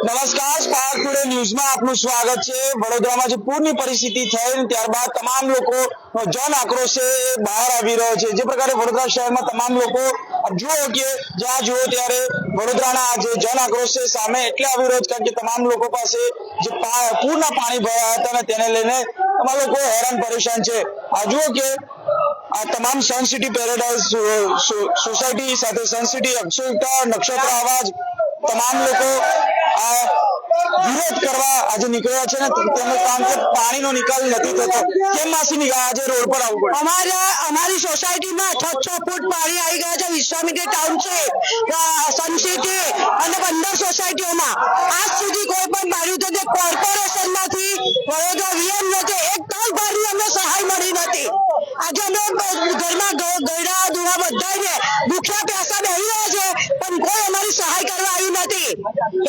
નમસ્કાર, spark today ન્યૂઝમાં આપનું સ્વાગત છે। વડોદરામાં જે પૂરની પરિસ્થિતિ થઈ ત્યારબાદ તમામ લોકો જન આક્રોશ છે બહાર આવી રહ્યો છે। જે પ્રકારે વડોદરા શહેરમાં તમામ લોકો જુઓ કે જ્યાં જુઓ ત્યારે વડોદરાના જે જન આક્રોશ છે સામે એટલે આવી રહ્યો છે કારણ કે તમામ લોકો પાસે જે પૂરના પાણી ભરાયા હતા અને તેને લઈને તમામ લોકો હેરાન પરેશાન છે। આ જુઓ કે આ તમામ સન સિટી પેરાડાઇઝ સોસાયટી સાથે સન સિટી અક્ષરતા નક્ષત્ર આવાજ તમામ લોકો વિરોધ કરવા આજે નીકળ્યા છે ને તેમનું કામ કે પાણીનો નિકાલ નથી થતો। કેમ માસી આજે રોડ પર આવવું પડે? અમારી સોસાયટીમાં 6 ફૂટ પાણી આવી ગયા છે। વિશ્વામિત્રી ટાઉનશીપ, સન સિટી અને 15 સોસાયટીઓમાં આજ સુધી કોઈ પણ પાણી તો કોર્પોરેશનમાંથી વડોદરા વીએમ નથી એક ટન પાણી અમને સહાય મળી નથી। આજે અમે ઘરમાં ગયડા દુવા બધાને ભૂખ્યા પ્યાસા બેહી રહ્યા છે પણ કોઈ અમારી સહાય કરવા આવ્યું નથી।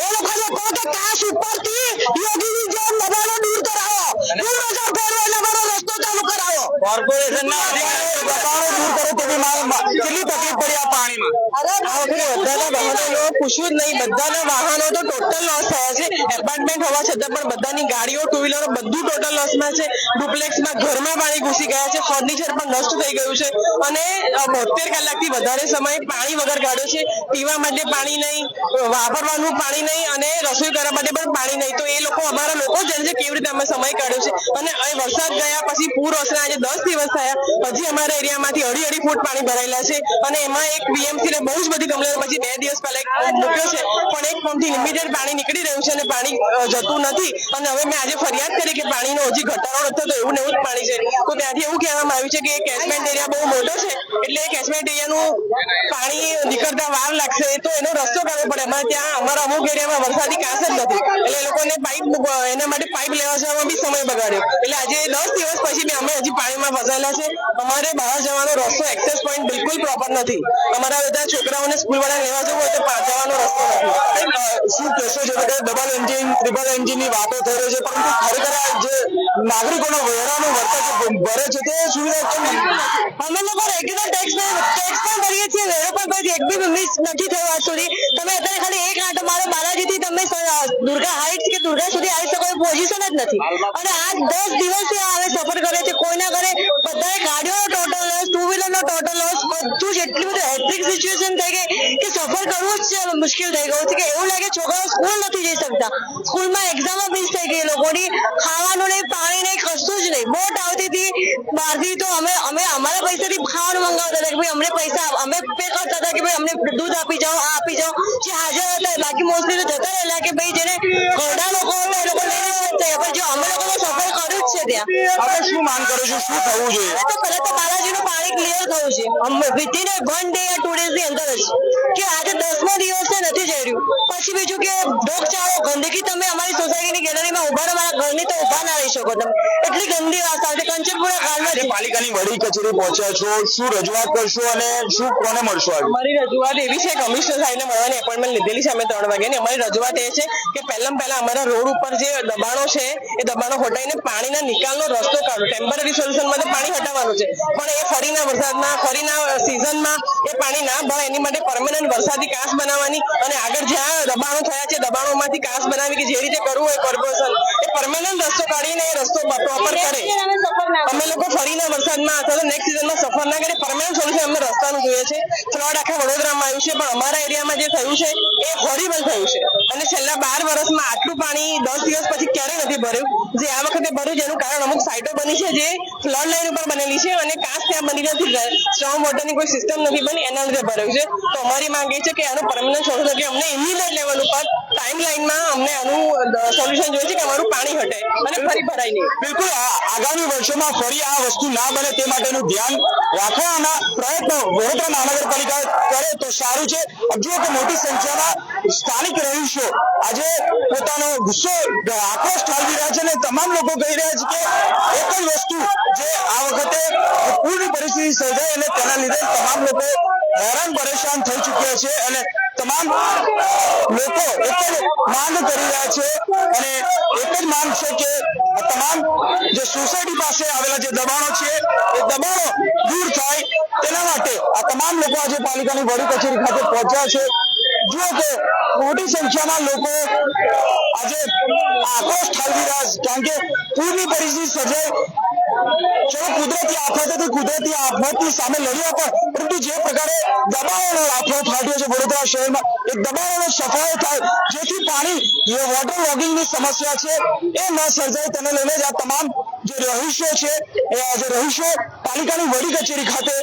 એ લોકોને કહો કે કાશ ઉપરથી યોગીની જેમ દબાણો દૂર કરાવો, દૂર કરો નવાનો રસ્તો ચાલુ કરાવો। કોર્પોરેશનના અધિકારીઓ દબાણો દૂર કરે તેવી માંગમાં કેટલી તકલીફ પડી આ પાણીમાં? આ વખતે બધાના વાહનો પૂછ્યું જ નહીં, બધાના વાહનો તો ટોટલ લોસ થયા છે। એપાર્ટમેન્ટ હોવા છતાં પણ બધાની ગાડીઓ ટુ વ્હીલરો બધું ટોટલ લોસમાં છે। ડુપ્લેક્સમાં ઘરમાં પાણી ઘૂસી ગયા છે, ફર્નિચર પણ નષ્ટ થઈ ગયું છે અને 72 કલાકથી વધારે સમય પાણી વગર કાઢ્યો છે। પીવા માટે પાણી નહીં, વાપરવાનું પાણી નહીં અને રસોઈ કરવા માટે પણ પાણી નહીં। તો એ લોકો અમારા લોકો જાણે છે કેવી રીતે અમે સમય કાઢ્યો છે અને અહીં વરસાદ ગયા પછી પૂર ઓસરા આજે 10 દિવસ થયા, હજી અમારા એરિયામાંથી 2.5 ફૂટ પાણી ભરાયેલા છે અને એમાં એક બીએમસી ને બહુ જ બધી કમ્પ્લેન પછી 2 દિવસ પહેલા એક પંપ મૂક્યો છે પણ એક પંપથી લિમિટેડ પાણી નીકળી રહ્યું છે અને પાણી જતું નથી અને હવે મેં આજે ફરિયાદ કરી કે પાણીનો હજી ઘટાડો નથી થતો, એવું ને એવું જ પાણી છે। તો ત્યાંથી એવું કહેવામાં આવ્યું છે કે કેચમેન્ટ એરિયા બહુ મોટો છે એટલે કેચમેન્ટ એરિયાનું પાણી નીકળતા વાર લાગશે તો એનો રસ્તો કરવો પડે। અમારે ત્યાં અમારા અમુક એરિયામાં વરસાદી કાંસ જ નથી એટલે એ લોકોને એના માટે પાઇપ લેવા જવામાં બી સમય બગાડ્યો એટલે આજે 10 દિવસ પછી બી અમે હજી પાણીમાં ફસાયેલા છે। અમારે બહાર જવાનો રસ્તો એક્સેસ પોઈન્ટ બિલકુલ પ્રોપર નથી। અમારા બધા છોકરાઓને સ્કૂલ વાળા લેવા જવું હોય તો જવાનો રસ્તો નથી। શું કહેશો છો કે ડબલ એન્જિન ટ્રિપલ એન્જિનની વાતો થઈ રહી છે પરંતુ ખરેખર જે નાગરિકોનો વેરાનો વળતર ભરે છે તે સુવિધા કેમ નથી? અમે લોકો રેગ્યુલર ટેક્સ પણ ભરીએ છીએ, વેરો પણ ભરીએ, એક બી મિસ નથી થયો આજ સુધી। તમે અત્યારે ખાલી એક આંટો મારો બાલાજીથી તમે દુર્ગા હાઇટ્સ કે દુર્ગા સુધી આવી શકો એ પોઝિશન જ નથી અને આજ 10 દિવસથી અમે સફર કરે છે। કોઈના ઘરે બધાએ ગાડીઓનો ટોટલ લોસ, ટુ વ્હીલરનો ટોટલ લોસ, બધું જ એટલી બધી હેટ્રિક સિચ્યુએશન થઈ ગઈ કે સફર કરવું જ મુશ્કેલ થઈ ગયું છે કે એવું લાગે છોકરાઓ સ્કૂલ નથી જઈ શકતા। સ્કૂલમાં એક્ઝામો મિસ થઈ ગઈ લોકોની, ખાવાનું નહીં, પાણી નહીં, કશું જ નહીં। બોટ આવતી હતી બહારથી તો અમે અમારા પૈસાથી ખાવાનું મંગાવતા હતા કે ભાઈ અમને પૈસા અમે પે કરતા હતા કે ભાઈ અમને દૂધ આપી જાઓ, આ આપી જાઓ, જે હાજર હતા। બાકી મોસ્ટલી તો જતા રહેલા કે ભાઈ જેને ઘરડા લોકો હોય એ લોકો લઈને જતા પણ જો અમે લોકો સફર કર્યું જ છે ત્યાં। આપણે શું માંગ કરો છો, શું થવું જોઈએ? પહેલા તો બાલાજીનું પાણી ક્લિયર થયું છે વિધિન 1 ડે યા 2 ડેઝ ની અંદર જ કે આજે 10મો દિવસ નથી જડ્યું। પછી બીજું કે ઢોકચાળો, ગંદકી, તમે અમારી સોસાયટીની ગેલેરીમાં ઉભા રહો, મારા ઘરની તો ઉભા ના રહી શકો તમે, એટલી ગંદી વાત આવે। કંચનપુરા હાલમાં પાલિકાની વડી કચેરી પહોંચ્યા છો, શું રજૂઆત કરશો અને શું કોને મળશો? અમારી રજૂઆત એવી છે, કમિશનર સાહેબને મળવાની એપોઇન્ટમેન્ટ લીધેલી છે અમે 3 વાગ્યાની। અમારી રજૂઆત એ છે કે પહેલા અમારા રોડ ઉપર જે દબાણો છે એ દબાણો હટાવીને પાણીના નિકાલનો રસ્તો કાઢો। ટેમ્પરરી સોલ્યુશનમાં તો પાણી હટાવવાનું છે પણ એ ફરીના વરસાદમાં ફરીના સિઝનમાં એ પાણી ના ભરાય એની માટે પરમેનન્ટ વરસાદી કાંસ બનાવવાની અને આગળ જ્યાં દબાણો થયા છે દબાણોમાંથી કાંસ બનાવી કે જે રીતે કરવું હોય કોર્પોરેશન એ પરમેનન્ટ રસ્તો કાઢીને એ રસ્તો પ્રોપર કરે। અમે લોકો ફરીના વરસાદમાં અથવા તો નેક્સ્ટ સિઝનમાં સફર ના કરીએ, પરમેનન્ટ સોલ્યુશન અમને રસ્તાનું જોઈએ છે। ફ્લડ આખા વડોદરામાં આવ્યું છે પણ અમારા એરિયામાં જે થયું છે એ હોરિબલ થયું છે અને છેલ્લા 12 વર્ષમાં આટલું પાણી 10 દિવસ પછી ક્યારેય નથી ભર્યું જે આ વખતે ભર્યું। જેનું કારણ અમુક સાઇટો બની છે જે ફ્લડ લાઈન ઉપર બનેલી છે અને કાંસ ત્યાં બની નથી, સ્ટ્રોંગ વોટરની કોઈ સિસ્ટમ નથી બની, એના લીધે ભર્યું છે। તો અમારી માંગ એ છે કે આનું પરમેનન્ટ સોલ્યુશન કે અમને ઇમિડિયેટ લેવલ ઉપર ટાઈમ લાઈનમાં અમને આનું સોલ્યુશન જોઈએ છે કે અમારું પાણી હટે અને ફરી ભરાય નહીં। બિલકુલ આગામી વર્ષોમાં ફરી આ વસ્તુ ના બને તે માટેનું ધ્યાન રાખવાના પ્રયત્નો વડોદરા મહાનગરપાલિકા કરે તો સારું છે। જુઓ કે મોટી સંખ્યામાં સ્થાનિક રહીશો આજે પોતાનો ગુસ્સો આક્રોશ ઠાલવી રહ્યા છે અને તમામ લોકો કહી રહ્યા છે કે એક જ વસ્તુ જે આ વખતે પૂરની પરિસ્થિતિ સર્જાઈ અને તેના લીધે તમામ લોકો હેરાન પરેશાન થઈ ચૂક્યા છે અને તમામ લોકો એક જ માંગ કરી રહ્યા છે અને એક જ માંગ છે કે આ તમામ જે સોસાયટી પાસે આવેલા જે દબાણો છે એ દબાણો દૂર થાય તેના માટે આ તમામ લોકો આજે પાલિકાની વડી કચેરી ખાતે પહોંચ્યા છે। જુઓ કે મોટી સંખ્યામાં લોકો આજે આક્રોશ ઠાલવી રહ્યા છે કારણ કે પૂરની પરિસ્થિતિ સર્જાય। ચલો કુદરતી આફત હતી, કુદરતી આફતની સામે લડ્યા પણ પરંતુ જે પ્રકારે દબાણોનો લાફો ફાટ્યો છે વડોદરા શહેરમાં એ દબાણોનો સફાયો થાય જેથી પાણી વોટર લોગિંગની સમસ્યા છે એ ન સર્જાય તેને લઈને જ આ તમામ જે રહીશો છે એ આજે રહીશો પાલિકાની વડી કચેરી ખાતે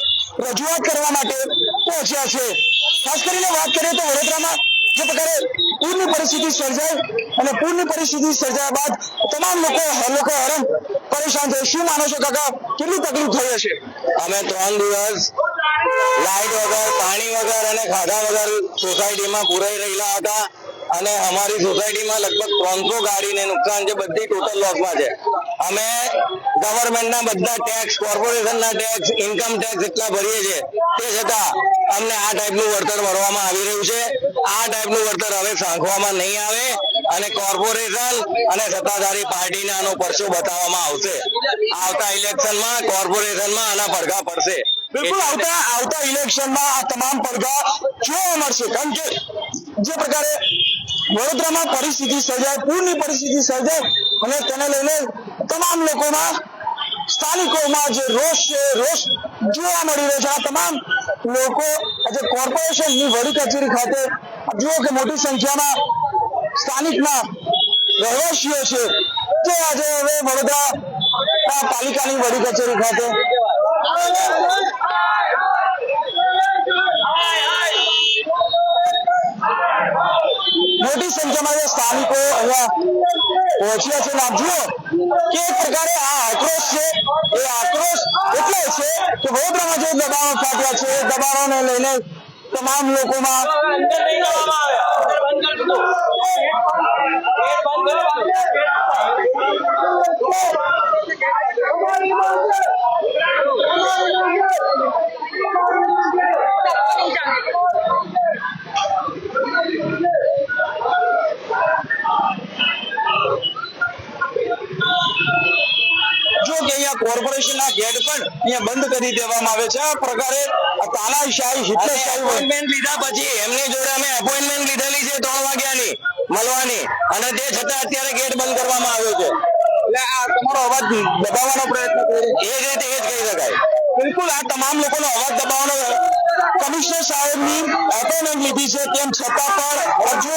રજૂઆત કરવા માટે પહોંચ્યા છે। ખાસ કરીને વાત કરીએ તો વડોદરામાં જે પ્રકારે પૂરની પરિસ્થિતિ સર્જાઈ અને પૂરની પરિસ્થિતિ સર્જાયા બાદ તમામ લોકો હેરાન પરેશાન થયા। શું માનો છો કાકા, કેટલી તકલીફ થઈ હશે? અમે 3 દિવસ લાઇટ વગર, પાણી વગર અને ખાધા વગર સોસાયટીમાં પુરાઈ રહેલા હતા અને અમારી સોસાયટીમાં લગભગ 300 ગાડીને નુકસાન છે, બધી ટોટલ લોસમાં છે। અમે ગવર્મેન્ટના બધા ટેક્સ, કોર્પોરેશનના ટેક્સ, ઇન્કમ ટેક્સ એટલા ભરીએ છીએ તે છતાં અમને આ ટાઈપનું વળતર ભરવામાં આવી રહ્યું છે। આ ટાઈપનું વળતર હવે સાંખવામાં નહીં આવે અને કોર્પોરેશન અને સત્તાધારી પાર્ટીને આનો પરચો બતાવવામાં આવશે। આવતા ઇલેક્શનમાં કોર્પોરેશનમાં આના પડઘા પડશે। બિલકુલ આવતા ઇલેક્શનમાં આ તમામ પડઘા જોવા મળશે કારણ કે જે પ્રકારે વડોદરામાં પરિસ્થિતિ સર્જાય, પૂરની પરિસ્થિતિ સર્જાય અને તેને લઈને તમામ લોકોમાં, સ્થાનિકોમાં જે રોષ છે રોષ જોવા મળી રહ્યો છે। આ તમામ લોકો આજે કોર્પોરેશનની વડી કચેરી ખાતે જુઓ કે મોટી સંખ્યામાં સ્થાનિકના રહેવાસીઓ છે તે આજે હવે વડોદરા પાલિકાની વડી કચેરી ખાતે મોટી સંખ્યામાં જે સ્થાનિકો અહીંયા પહોંચ્યા છે। આપ જુઓ કે એક પ્રકારે આ આક્રોશ છે એ આક્રોશ એટલે છે કે વડોદરામાં જે દબાણો ફાટ્યા છે એ દબાણોને લઈને તમામ લોકોમાં કોર્પોરેશનના ગેટ પણ અહીંયા બંધ કરી દેવામાં આવે છે। આ પ્રકારે તાનાશાહી હિટલરશાહી એપોઇન્ટમેન્ટ લીધા પછી એમની જોડે અમે એપોઇન્ટમેન્ટ લીધેલી છે 3 વાગ્યાની મળવાની અને તે છતાં અત્યારે ગેટ બંધ કરવામાં આવ્યો છે। એટલે આ તમારો અવાજ દબાવવાનો પ્રયત્ન કરી એ જ રીતે એ જ કહી શકાય। બિલકુલ આ તમામ લોકોનો અવાજ દબાવવાનો કમિશનર સાહેબની એપોઇન્ટમેન્ટ લીધી છે તેમ છતાં પણ હજુ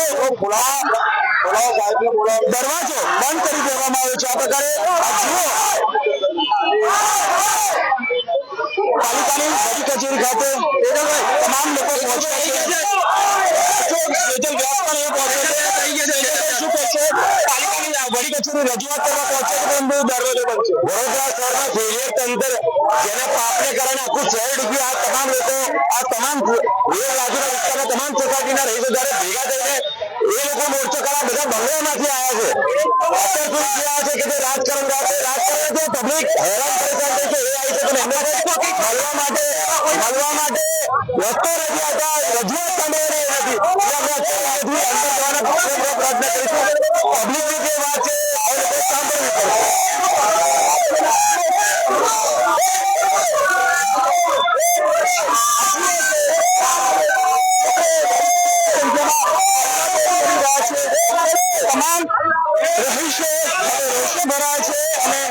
દરવાજો બંધ કરી દેવામાં આવ્યો છે। આ પ્રકારે જુઓ પાલિકાની વડી કચેરી ખાતે તમામ લોકો પહોંચ્યા છે। પાલિકાની વડી કચેરી રજૂઆત કરવા પહોંચે છે પરંતુ દરવાજો બંધ છે। વડોદરા શહેરમાં ફેલિયર તંત્ર જેને પાપને કારણે આખું શહેર ડૂબ્યું, આ તમામ લોકો, આ તમામ આજુબાજુના વિસ્તારના તમામ સોસાયટીના રહીશો જ્યારે ભેગા થઈને એ લોકો મોરચો કરવા બધા બંગલામાંથી આવ્યા છે। અત્યાર સુધી જે છે કે જે રાજકારણ પબ્લિક હેરાન પરેશાન થઈ છે એ આવી છે પણ એમને મળવા માટે રસ્તો નથી આવતા, રજૂઆત સાંભળવાની નથી। અંદર જવાના પ્રયત્ન કરીશું। પબ્લિકની જે વાત છે એ લોકો સાંભળવી પડશે। તમામ રહીશો રોષે ભરાય છે અને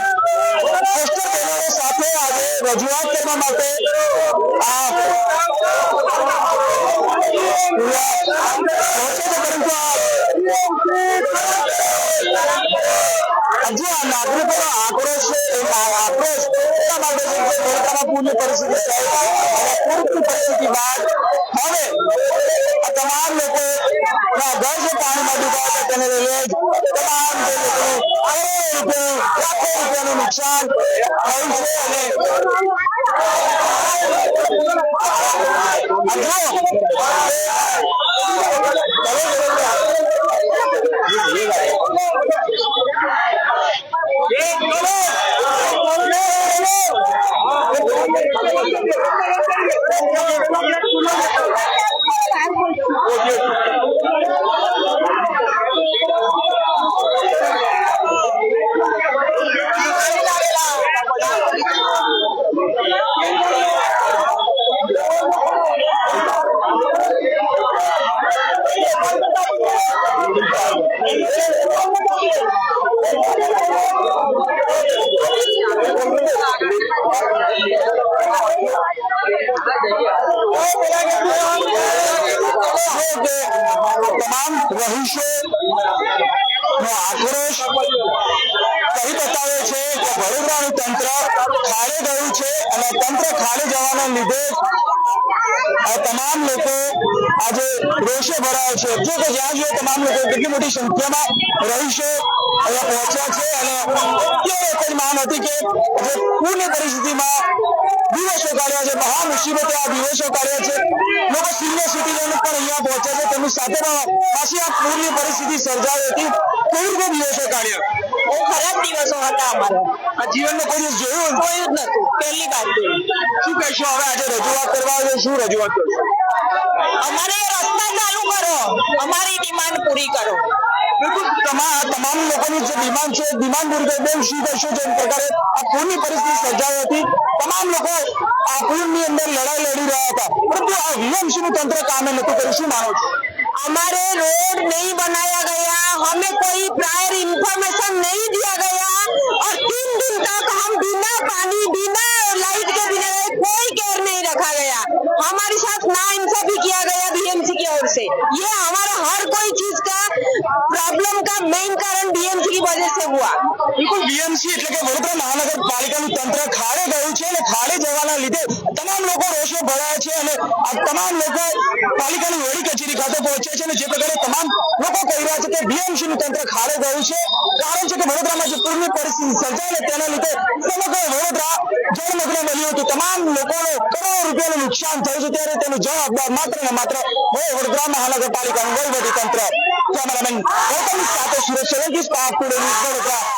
પોસ્ટર બેનરો સાથે આજે રજૂઆત કરવા માટે આ હજુ આ નાગરિકોનો આક્રોશ છે એ આક્રોશ એટલા માટે છે કે વડોદરામાં પૂરની પરિસ્થિતિ પૂરની પરિસ્થિતિ બાદ હવે આ તમામ લોકો ઘર જે પાણીમાં ડૂબાયા તેને લઈને તમામ જે લોકો લાખો રૂપિયાનું નુકસાન થયું છે અને કે તમામ રહીશો નો આક્રોશ કહી બતાવે છે કે વડોદરાનું તંત્ર ખાડે ગયું છે અને તંત્ર ખાડે જવાના લીધે આ તમામ લોકો આજે રોષે ભરાય છે. જો કે જ્યાં જોઈએ તમામ લોકો કેટલી મોટી સંખ્યામાં રહીશો અહીંયા પહોંચ્યા છે અને અત્યારે એક જ માંગ હતી કે જે પૂરની પરિસ્થિતિમાં દિવસો કાઢ્યા છે, મહા મુસીબતે આ દિવસો કાઢ્યા છે, લોકો સિનિયર સિટીઝન પણ અહીંયા પહોંચ્યા છે, તેમની સાથે પણ પાછી આ પૂરની પરિસ્થિતિ સર્જાઈ હતી. કેવી રીતે દિવસો કાઢ્યા? બહુ ખરાબ દિવસો હતા અમારા. આ જીવનમાં કોઈ દિવસ જોયું કોઈ જ નતું, પહેલી વાર જોયું. શું કહેશો હવે આજે રજૂઆત કરવા આવ્યો? શું રજૂઆત કરશો? અમારે રસ્તા ચાલુ કરો, અમારી ડિમાન્ડ પૂરી કરો. બિલકુલ તમામ લોકોની જે ડિમાન્ડ છે ડિમાન્ડ પૂરી કરી. બેન શું કહેશો? જે પ્રકારે આ પૂરની પરિસ્થિતિ સર્જાઈ હતી, તમામ લોકો આ પૂરની અંદર લડાઈ લડી રહ્યા હતા, પરંતુ આ વીએમસી નું તંત્ર કામે નતું કર્યું. શું માનો છો? हमारे रोड नहीं बनाया गया, हमें कोई प्रायर इंफॉर्मेशन नहीं दिया गया और 3 दिन तक हम बिना पानी बिना लाइट के बिना कोई केयर नहीं रखा गया. हमारे साथ नाइंसाफी किया गया बीएमसी की ओर से. ये हमारा हर कोई चीज का प्रॉब्लम का मेन कारण बीएमसी की वजह से हुआ. બિલકુલ બીએમસી એટલે કે વડોદરા મહાનગરપાલિકાનું તંત્ર ખાડે ગયું છે અને ખાડે જવાના લીધે તમામ લોકો રોષે ભરાયા છે અને આ તમામ લોકો પાલિકાની વડી કચેરી ખાતે પહોંચ્યા છે અને જે પ્રકારે તમામ લોકો કહી રહ્યા છે કે બીએમસી નું તંત્ર ખાડે ગયું છે. કારણ છે કે વડોદરામાં જે પૂરની પરિસ્થિતિ સર્જાઈ ને તેના લીધે સમગ્ર વડોદરા જળમગ્ન બન્યું હતું. તમામ લોકોને કરોડો રૂપિયાનું નુકસાન થયું છે, ત્યારે તેનું જવાબદાર માત્ર ને માત્ર વડોદરા મહાનગરપાલિકાનું વહીવટી તંત્ર. કેમેરામેન ગૌતમ સાથે Suresh Solanki, staff today news, Vadodara.